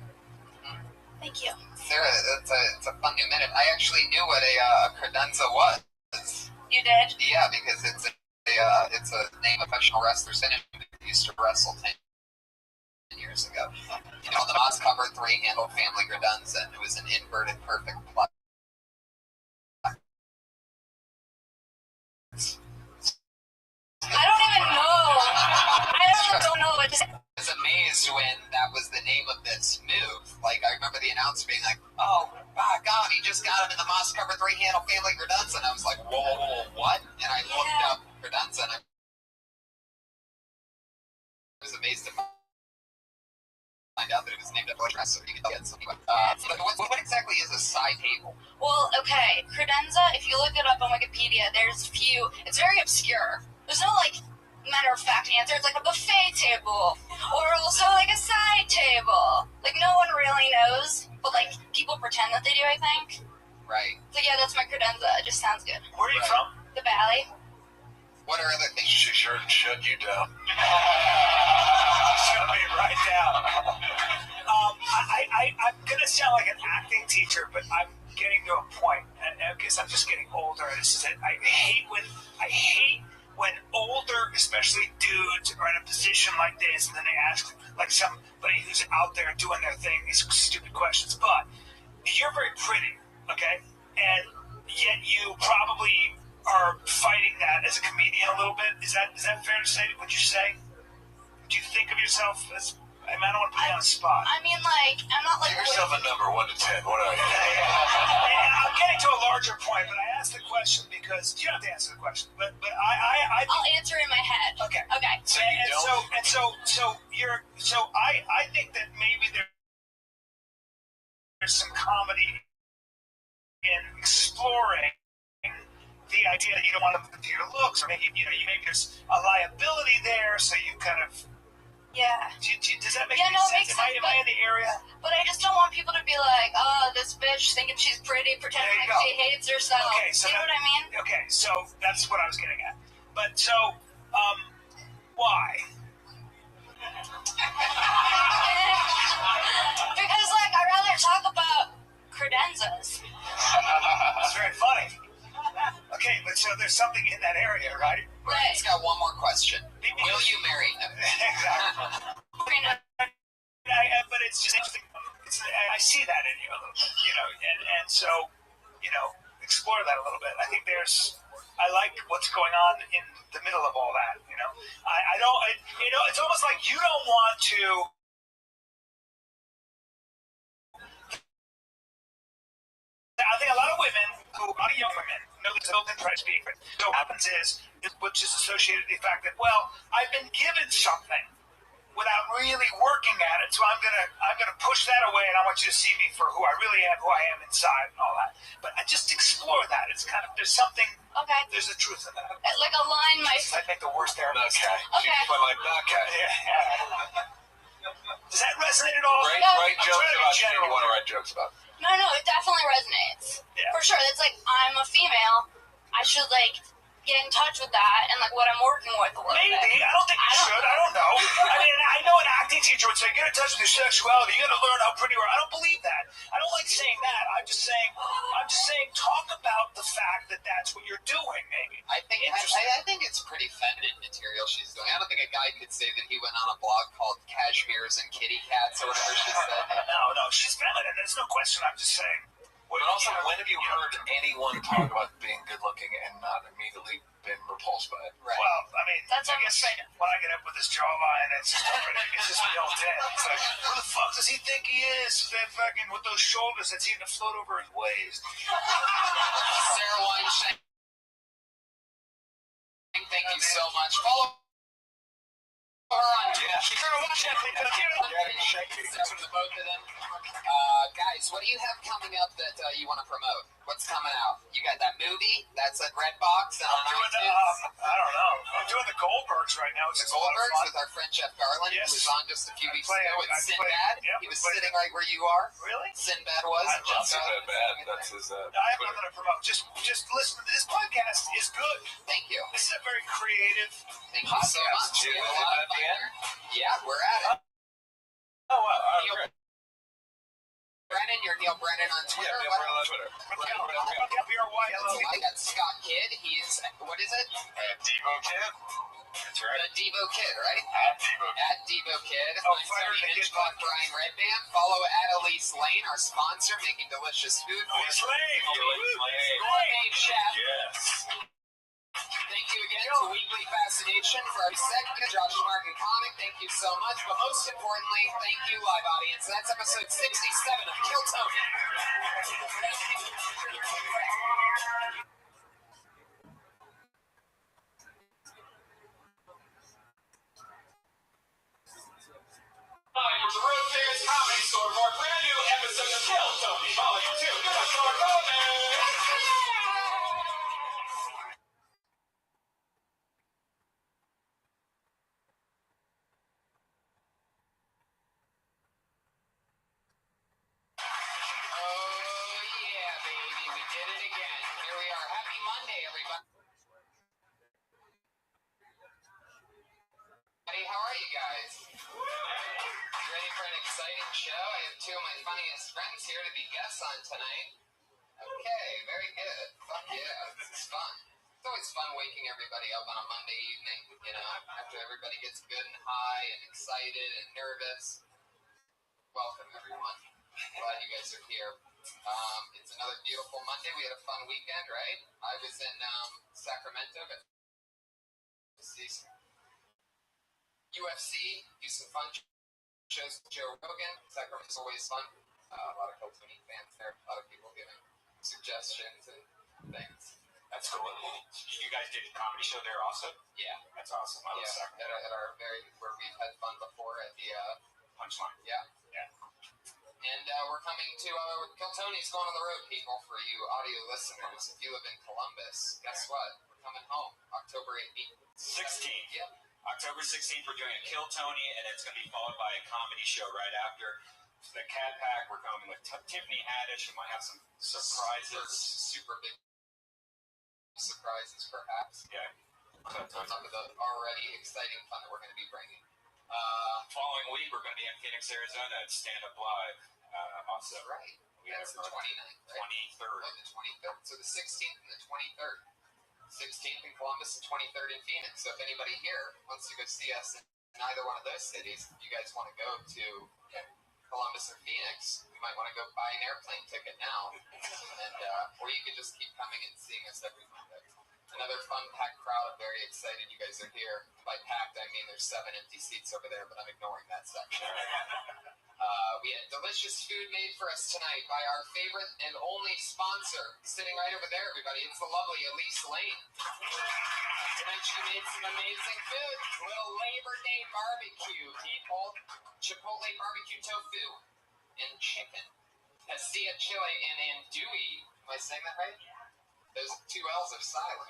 Thank you. Sarah, it's a fun new minute. I actually knew what a credenza was. You did? Yeah, because it's a name of professional wrestler who used to wrestle 10 years ago. You know, the Moss cover 3-handle family credenza, and it was an inverted perfect plug. I don't even know. I don't know what to say. I was amazed when that was the name of this move. Like, I remember the announcer being like, oh, my God, he just got him in the Moss cover 3-handle family credenza. And I was like, whoa, what? And I looked up credenza, and I was amazed to find out that it was named after a wrestler. You could get something. But what exactly is a side table? Well, okay, credenza, if you look it up on Wikipedia, there's a few, it's very obscure. There's no, like, matter-of-fact answer. It's like a buffet table, or also, like, a side table. Like, no one really knows, but, like, people pretend that they do, I think. Right. So, yeah, that's my credenza. It just sounds good. Where are you from? The Valley. What are other things? She sure shut you down. Shut me right down. I'm gonna sound like an acting teacher, but I'm getting to a point, and because I'm just getting older. And this is it. I hate when older, especially dudes, are in a position like this, and then they ask like somebody who's out there doing their thing these stupid questions. But you're very pretty, okay, and yet you probably are fighting that as a comedian a little bit. Is that fair to say? Would you say? Do you think of yourself as? I don't want to put you on the spot. I mean, like, I'm not like... Give yourself a number 1 to 10. What are you? And I'm getting to a larger point, but I asked the question because you don't have to answer the question. But I I'll answer in my head. Okay. Okay. So you don't? I think that maybe there's some comedy in exploring the idea that you don't want to look at your looks, or maybe maybe there's a liability there, so you kind of. Yeah. Does that make Yeah, any no, it sense? makes Am sense, I in the area? But I just don't want people to be like, oh, this bitch thinking she's pretty, pretending There you like go. she hates herself. Okay, so you know what I mean? Okay, so that's what I was getting at. But so, why? Because, like, I'd rather talk about credenzas. It's very funny. Okay, but so there's something in that area, right? Brian's got one more question. Will you marry him? Exactly. Marina. I it's just interesting. I see that in you a little bit, and so, explore that a little bit. I think I like what's going on in the middle of all that. I don't. It's almost like you don't want to. I think a lot of women, a lot of young women, know this built-in price being. So what happens is, which is associated with the fact that, well, I've been given something without really working at it, so I'm gonna push that away, and I want you to see me for who I really am, who I am inside, and all that. But I just explore that. It's kind of there's something. Okay. There's a truth in that. Like align my. I think the worst therapist. Okay. Okay. She's like, okay. Does that resonate at all? Write jokes about shit you want to write jokes about. No, it definitely resonates. Yeah. For sure. It's like, I'm a female. I should, get in touch with that and, what I'm working with a little Maybe. bit. I don't think you should. I don't know. I mean, I know an acting teacher would say, get in touch with your sexuality. You got to learn how pretty you are. I don't believe that. I don't like saying that. I'm just saying, talk about the fact that that's what you're doing, maybe. I think it's pretty feminine material she's doing. I don't think a guy could say that he went on a blog called Cashmere's and Kitty Cats or whatever she said. No, she's feminine. There's no question. I'm just saying. But also, when have you heard anyone talk about being good looking and not immediately been repulsed by it? Right. Well, I mean, That's I guess when I get up with this jawline, it's just built in. It's like, who the fuck does he think he is? That fucking with those shoulders that's even to float over his waist. Sarah Weinstein, thank you so much. Follow her on Yeah. from the both of them. Guys, what do you have coming up that you want to promote? What's coming out? You got that movie that's at Redbox and on I'm doing iTunes. I don't know. I'm doing the Goldbergs right now. The It's a lot of Goldbergs fun. with our friend Jeff Garland, Yes. who was on just a few weeks played- ago with I played- Sinbad. yeah, He was we played- sitting right where you are. Really? Sinbad was. I and love Jeff Not Garland that was bad. sitting That's there. his. I have Twitter. nothing to promote. Just listen. This podcast is good. Thank you. This is a very creative. Thank you so Podcast. much. We Yeah, have a is it lot at of the fun end? here. Yeah, we're at it. Oh, wow. Neil Great. Brennan, you're Neil Brennan on Yeah, Twitter. Bill What- Brennan on Twitter. I got Scott Kidd. He's, what is it? Devo Kid. That's right. The Devo Kid, right? At Devo Kid. At Devo Kid. Oh, I'm Fire Tony the Kid Hitchcock, podcast. Brian Redband. Follow at Elise Lane, our sponsor, making delicious food. Elise Lane. Gourmet chef. Yes. Thank you again to Weekly Fascination for our segment. Josh Martin Comic, thank you so much. But most importantly, thank you, live audience. That's episode 67 of Kill Tony. Hi, from the Road Fairs Comedy Store for a brand new episode of Kill Tony Volume 2. Give us our Oh, yeah, baby. We did it again. Here we are. Happy Monday, everybody. Hey, how are you guys? You ready for an exciting show? I have two of my funniest friends here to be guests on tonight. Okay, very good. Fuck yeah, this is fun. It's always fun waking everybody up on a Monday evening, after everybody gets good and high and excited and nervous. Welcome, everyone. Glad you guys are here. It's another beautiful Monday. We had a fun weekend, right? I was in Sacramento, but UFC, do some fun shows with Joe Rogan. Sacramento's always fun. A lot of Copenhagen fans there. A lot of people giving suggestions and things. That's cool. You guys did a comedy show there also? Yeah. That's awesome. I love Sacramento. At our where we've had fun before at the Punchline. yeah. Yeah. And we're coming to Kill Tony's going on the road, people. For you audio listeners, if you live in Columbus, guess what? We're coming home October 18th. 16th. Yeah. October 16th, we're doing a Kill Tony, and it's going to be followed by a comedy show right after. The Cat Pack, we're coming with Tiffany Haddish. We might have some surprises. Super big surprises, perhaps. Yeah. On top of the already exciting fun that we're going to be bringing. Following week, we're going to be in Phoenix, Arizona at Stand Up Live. Also, Right. we have That's the 29th, right? 23rd. Oh, the 23rd. So the 16th and the 23rd. 16th in Columbus and 23rd in Phoenix. So if anybody here wants to go see us in either one of those cities, you guys want to go to Columbus might want to go buy an airplane ticket now, and or you could just keep coming and seeing us every Monday. Another fun packed crowd. I'm very excited you guys are here. By packed, I mean there's 7 empty seats over there, but I'm ignoring that section. We had delicious food made for us tonight by our favorite and only sponsor, sitting right over there, everybody. It's the lovely Elise Lane. Tonight she made some amazing food. Little Labor Day barbecue, people. Chipotle barbecue tofu and chicken. Pasilla chili and andouille. Am I saying that right? Those 2 L's are silent.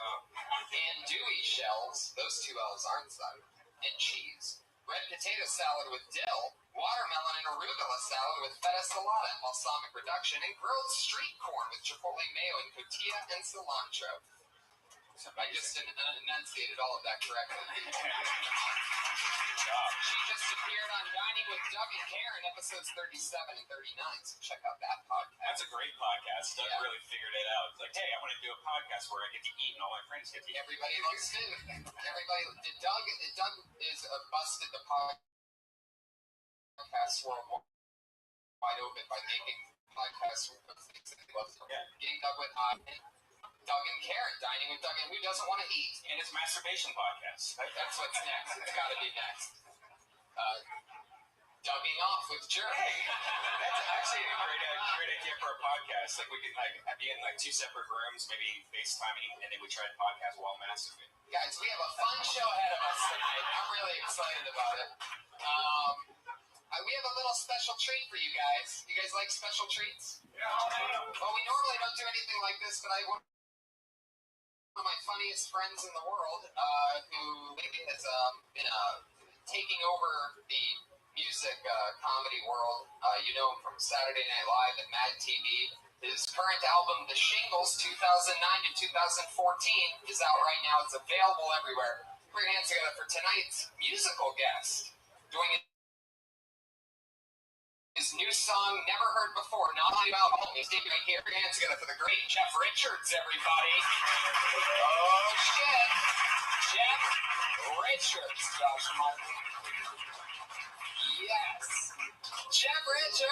Andouille shells. Those 2 L's aren't silent. And cheese. Red potato salad with dill, watermelon and arugula salad with feta salata and balsamic reduction, and grilled street corn with chipotle mayo and cotija and cilantro. I just enunciated all of that correctly. She just appeared on Dining with Doug and Karen, episodes 37 and 39, so check out that podcast. That's a great podcast. Doug really figured it out. It's like, hey, I want to do a podcast where I get to eat and all my friends get to eat. Everybody loves food. Doug is busted the podcast world wide open by making podcasts with things that he loves. Getting Doug with Doug and Karen, Dining with Doug, and who doesn't want to eat? And his masturbation podcast. That's what's next. It's got to be next. Dugging off with Jerry. That's actually a great idea for a podcast. Like we could be in 2 separate rooms, maybe FaceTiming, and then we try to podcast while masturbating. Guys, we have a fun show ahead of us tonight. I'm really excited about it. We have a little special treat for you guys. You guys like special treats? Yeah. Well, we normally don't do anything like this, but one of my funniest friends in the world, who lately has been taking over the music comedy world. You know him from Saturday Night Live and Mad TV. His current album, The Shingles, 2009 to 2014, is out right now. It's available everywhere. Put your hands together for tonight's musical guest, doing his new song, Never Heard Before, not only about home. He's taking right here. Put your hands together for the great Jeff Richards, everybody. Oh, shit. Jeff Richards, Josh Martin. Yes. Jeff Richards.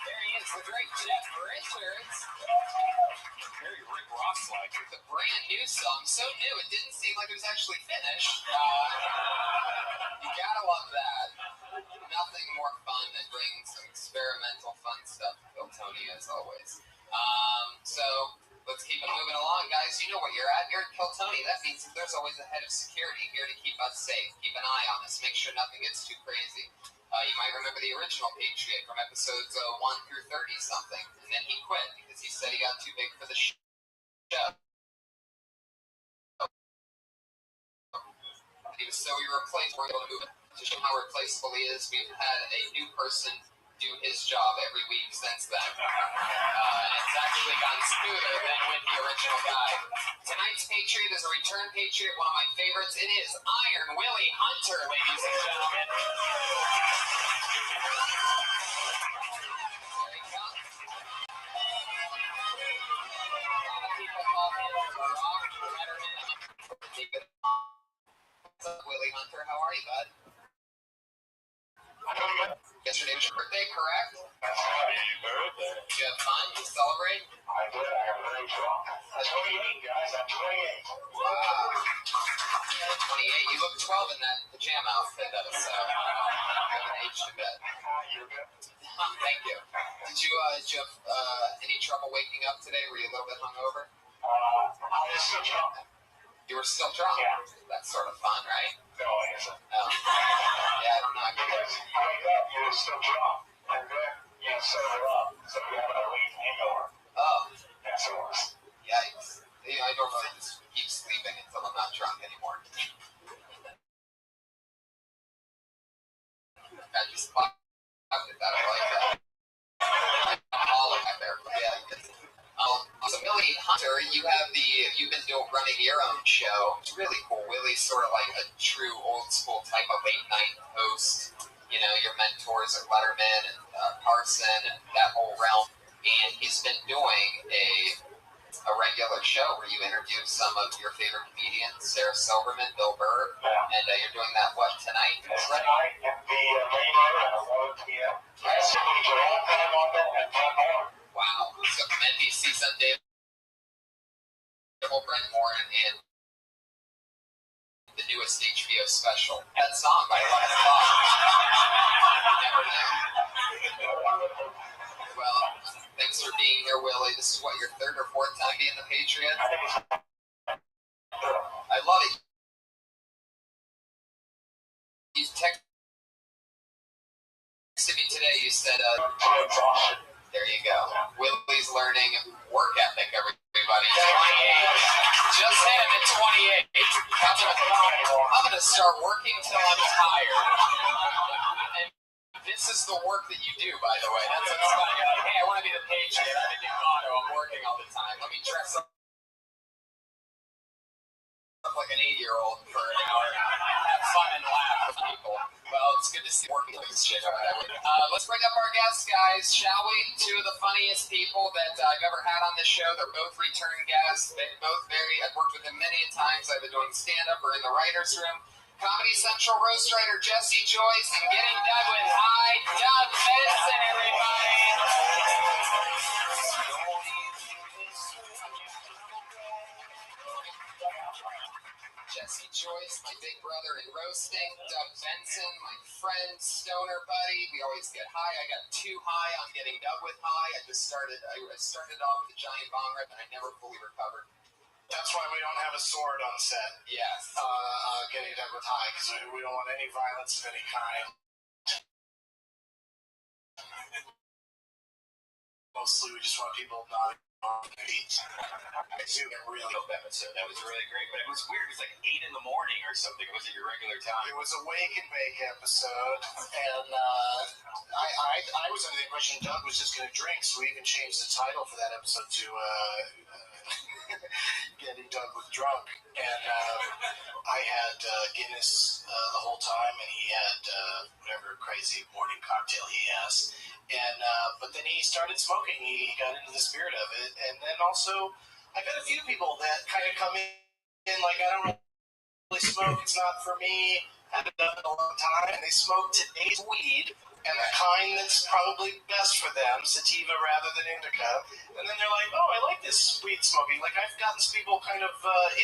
There he is, the great Jeff Richards. Very Rick Ross-like. It's a brand new song, so new it didn't seem like it was actually finished. You gotta love that. Nothing more fun than bringing some experimental fun stuff to Bill Tony, as always. So let's keep it moving along, guys. You know where you're at. You're at Kill Tony. That means there's always a head of security here to keep us safe, keep an eye on us, make sure nothing gets too crazy. You might remember the original Patriot from episodes 1 through 30-something, and then he quit because he said he got too big for the show. He was so replaced, we're able to move it. To show how replaceable he is, we've had a new person do his job every week since then. It's actually gone smoother than with the original guy. Tonight's Patriot is a return Patriot, one of my favorites. It is Iron Willie Hunter, ladies and gentlemen. There he comes. A lot of people call him What's up, Willie Hunter? How are you, bud? Yesterday was your birthday, correct? Happy birthday. Did you have fun? Did you celebrate? I did. I got very drunk. I'm 28, guys. I'm 28. Wow. 28. You look 12 in that pajama outfit, though, so you haven't aged a bit. You're good. Thank you. Did you have any trouble waking up today? Were you a little bit hungover? I was still drunk. You were still drunk? Yeah. That's sort of fun, right? No, it isn't. Oh. Yeah, I don't know. Because I wake up, you were still drunk. And then you sober up. So you have a late hangover. Oh. That's the worst. Yikes. Yeah, I normally just keep sleeping until I'm not drunk anymore. I just popped it that. I like that. All of my there. Yeah. So Willie Hunter, you've been running your own show. It's really cool. Willie's sort of like a true old school type of late night host. You know, your mentors are Letterman and Carson and that whole realm. And he's been doing a regular show where you interview some of your favorite comedians, Sarah Silverman, Bill Burr, and you're doing that, tonight? It's tonight at the Rainbow at 11 p.m. Yes, you're all time on that at 10 more. Wow. So NBC's on David Brent Moore and the newest HBO special. That song by 11 o'clock. You never know. Well, thanks for being here, Willie. This is what, your third or fourth time being the Patriot? I love it. You texted me today. You said, there you go. Willie's learning work ethic, everybody. 28. Just hit him at 28. I'm going to start working till I'm tired. And this is the work that you do, by the way. That's what's funny. You're like, hey, I want to be the Patriot. I'm a new motto. I'm working all the time. Let me dress up like an 8-year-old for an hour. Have fun and laugh with people. Well, it's good to see working like this shit or whatever. Let's bring up our guests, guys, shall we? Two of the funniest people that I've ever had on this show. They're both return guests. They're both I've worked with them many times. I've been doing stand-up or in the writer's room. Comedy Central roast writer Jesse Joyce and Getting Doug with Hi, Doug Benson, everybody. Jesse Joyce, my big brother in roasting. Doug Benson, my friend, stoner buddy. We always get high. I got too high on Getting Doug with High. I started off with a giant bong rip and I never fully recovered. That's why we don't have a sword on set. Yes. Getting Doug with High, because we don't want any violence of any kind. Mostly we just want people not on their feet. It's a really dope episode. That was really great, but it was weird. It was like 8 in the morning or something. It wasn't your regular time. It was a wake and bake episode, and I was under the impression Doug was just going to drink, so we even changed the title for that episode to Getting Doug with Drunk. And I had Guinness the whole time, and he had whatever crazy morning cocktail he has. And but then he started smoking. He got into the spirit of it, and then also I've had a few people that kind of come in like, I don't really smoke. It's not for me. I haven't done it in a long time. And they smoke today's weed and the kind that's probably best for them, sativa rather than indica. And then they're like, oh, I like this weed smoking. Like, I've gotten some people kind of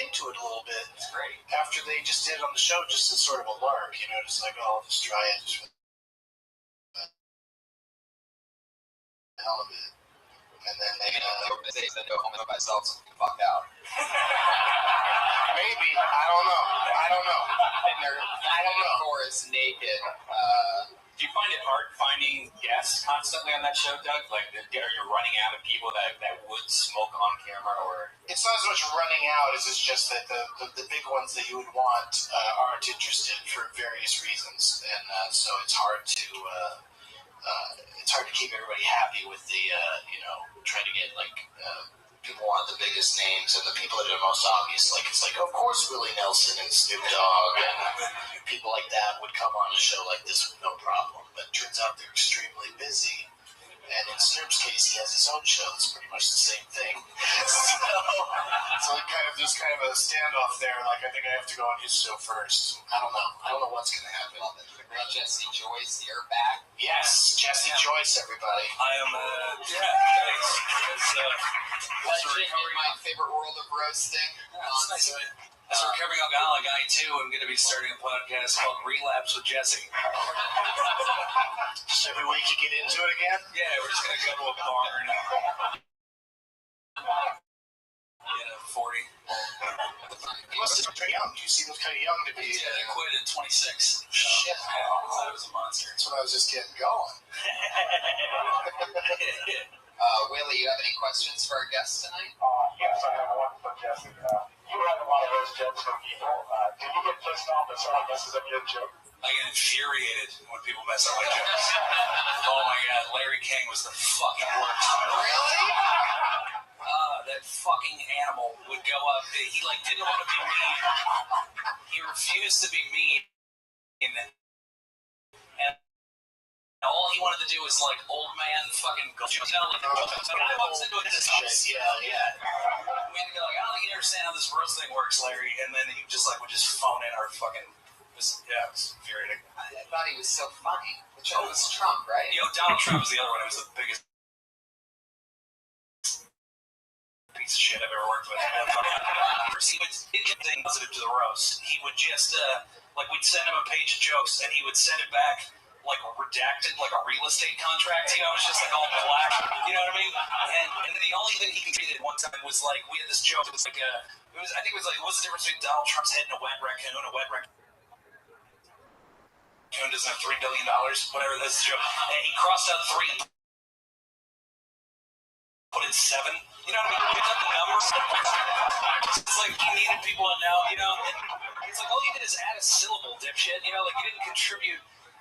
into it a little bit. It's great. After they just did it on the show, just as sort of a lark, you know, just like, oh, I'll just try it. Just hell of it. And then they go home and by themselves and fuck out. Maybe. I don't know. And they're chorus naked. Do you find it hard finding guests constantly on that show, Doug? Like, are you running out of people that would smoke on camera, or? It's not as much running out as it's just that the big ones that you would want aren't interested for various reasons, and so it's hard to keep everybody happy with the trying to get like people want the biggest names and the people that are most obvious. Like, it's like, of course Willie Nelson and Snoop Dogg and people like that would come on a show like this with no problem. But it turns out they're extremely busy, And in Snoop's case, he has his own show that's pretty much the same thing. so there's kind of a standoff there. Like, I think I have to go on his show first. I don't know what's going to happen. Well, the great Jesse Joyce, you're back. Yes, Jesse Joyce, everybody. I am, thanks. Legend in my favorite world of roasting. It's nice of it. As a recovering alcoholic, I too am going to be starting a podcast called Relapse with Jesse. Just every week you get into it again? Yeah, we're just going to go to a barn. 40. He must have been pretty young. You seem kind of young to be. Yeah, I quit at 26. Shit. I was a monster. That's when I was just getting going. Willie, you have any questions for our guest tonight? Yes, I have one for Jesse. You have a lot of those jokes from people. Do you get pissed off if someone messes up your joke? I get infuriated when people mess up my jokes. Oh my god, Larry King was the fucking worst. Really? That fucking animal would go up. He didn't want to be mean. He refused to be mean. And all he wanted to do was old man fucking go. I was into this shit. Yeah. We had to go I don't think you understand how this roast thing works, Larry. And then he just would just phone in our fucking. It was infuriating. I thought he was so funny. The joke was Trump, right? Donald Trump was the other one. It was the biggest piece of shit I've ever worked with. He would get things positive to the roast. He would just we'd send him a page of jokes, and he would send it back redacted, like a real estate contract. It was just all black. You know what I mean? And the only thing he contributed one time was we had this joke. It was I think it was what's the difference between Donald Trump's head and a wet raccoon? A wet raccoon doesn't have $3 billion. Whatever. That's the joke. And he crossed out 3 and put in 7. You know what I mean? Picked up the numbers. It's he needed people to know. And it's all you did is add a syllable, dipshit. You didn't contribute.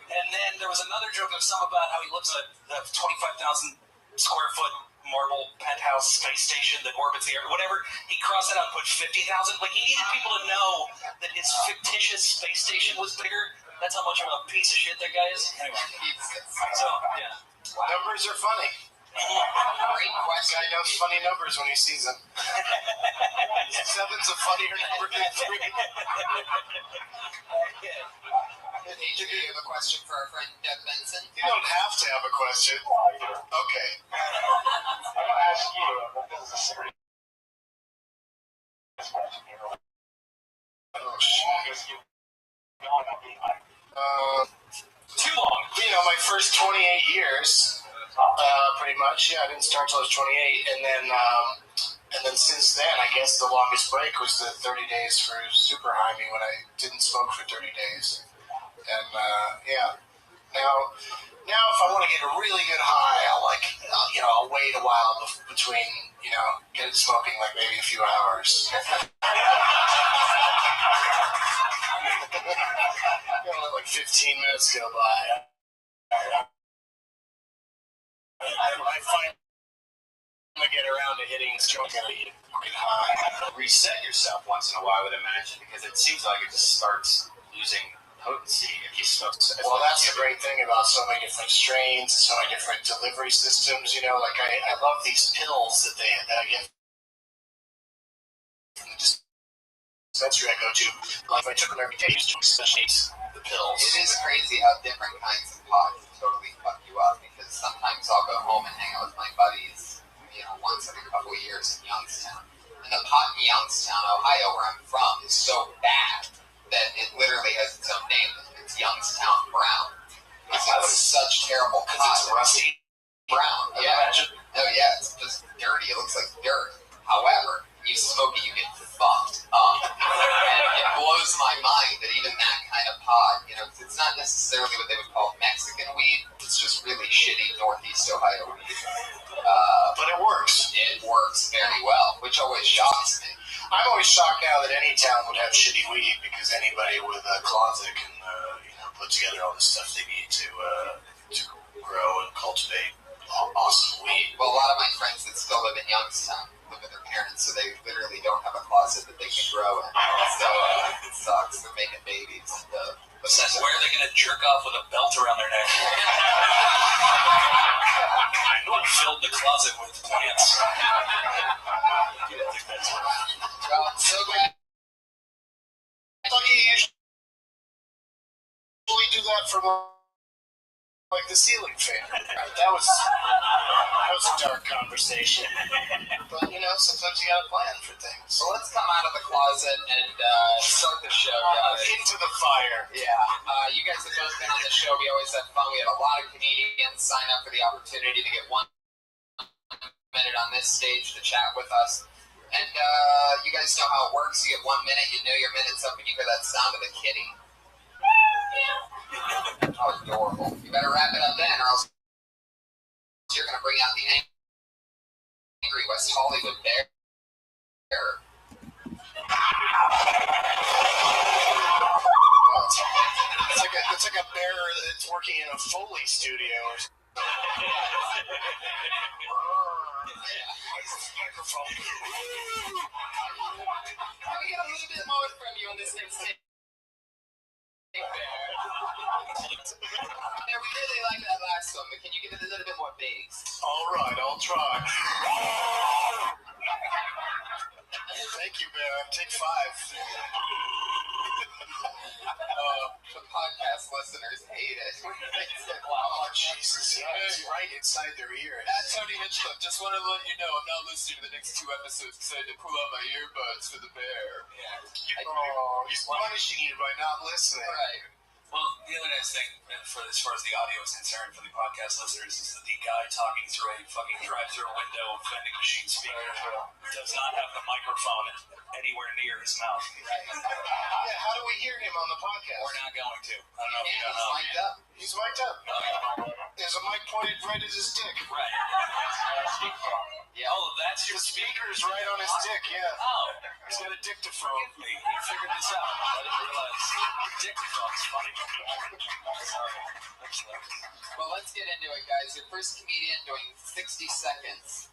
And then there was another joke of some about how he lives at a 25,000 square foot marble penthouse space station that orbits the air. Whatever. He crossed it out and put 50,000. He needed people to know that his fictitious space station was bigger. That's how much of a piece of shit that guy is. Anyway. So, yeah. Numbers are funny. Great question. Guy knows funny numbers when he sees them. 7's a funnier number than 3. Do you have a question for our friend Deb Benson? You don't have to have a question. Okay. I'm going to ask you, this is a serious question here. Oh, shit. Too long. My first 28 years, pretty much. Yeah, I didn't start till I was 28, and then since then, I guess the longest break was the 30 days for super high me when I didn't smoke for 30 days. And now if I want to get a really good high, I'll wait a while between get smoking maybe a few hours. 15 minutes go by. I finally get around to hitting this joint and get high. Reset yourself once in a while, I would imagine, because it seems like it just starts losing potency if you smoke. Well, that's the great thing about so many different strains, so many different delivery systems. I love these pills that I get from the dispensary I go to. If I took them every day, I used to especially the pills. It is crazy how different kinds of pot can totally fuck you up, because sometimes I'll go home and hang out with my buddies, once every couple of years in Youngstown. And the pot in Youngstown, Ohio, where I'm from, is so bad that it literally has its own name. It's Youngstown Brown. It's such terrible pot. It's rusty brown. Yeah. No, yeah, it's just dirty. It looks like dirt. However, you smoke it, you get fucked up. And it blows my mind that even that kind of pot, it's not necessarily what they would call Mexican weed. It's just really shitty Northeast Ohio weed. But it works. It works very well, which always shocks me. I'm always shocked now that any town would have shitty weed, because anybody with a closet can, put together all the stuff they need to grow and cultivate awesome weed. Well, a lot of my friends that still live in Youngstown live with their parents, so they literally don't have a closet closet that they can grow in. So it sucks. They're making babies. Where are they going to jerk off with a belt around their neck? I filled the closet with plants. Well, I'm so glad. I thought you usually do that for like the ceiling fan. That was a dark conversation. But sometimes you gotta plan for things. So let's come out of the closet and start the show, guys. Into the fire. Yeah. You guys have both been on the show. We always have fun. We have a lot of comedians sign up for the opportunity to get 1 minute on this stage to chat with us. And you guys know how it works. You get 1 minute, you know your minute's up, and you hear that sound of the kitty. How adorable. You better wrap it up then, or else you're going to bring out the angry West Hollywood bear. It's like a bear that's working in a Foley studio or something. Microphone. Can we get a little bit more from you on this next tape? Yeah, we really like that last one, but can you give it a little bit more bass? All right, I'll try. Thank you, Bear. Take 5. The podcast listeners hate it. Oh, Jesus. Yeah, it's right inside their ears. Tony Hitchcock, just want to let you know I'm not listening to the next 2 episodes because I had to pull out my earbuds for the bear. He's punishing you by not listening. Right. Well, the other nice thing, as far as the audio is concerned for the podcast listeners, is that the guy talking through a fucking drive-through window vending machine speaker does not have the microphone anywhere near his mouth. Right. Yeah, how do we hear him on the podcast? We're not going to. I don't know if you He's know. mic'd up. He's mic'd up. There's a mic pointed right at his dick. Right. Yeah. Oh, that's your speaker. Speaker's right on his dick, yeah. Oh, He's got a dictaphone. he figured this out. I didn't realize. Dictaphone's funny. Sorry. Well, let's get into it, guys. Your first comedian doing 60 seconds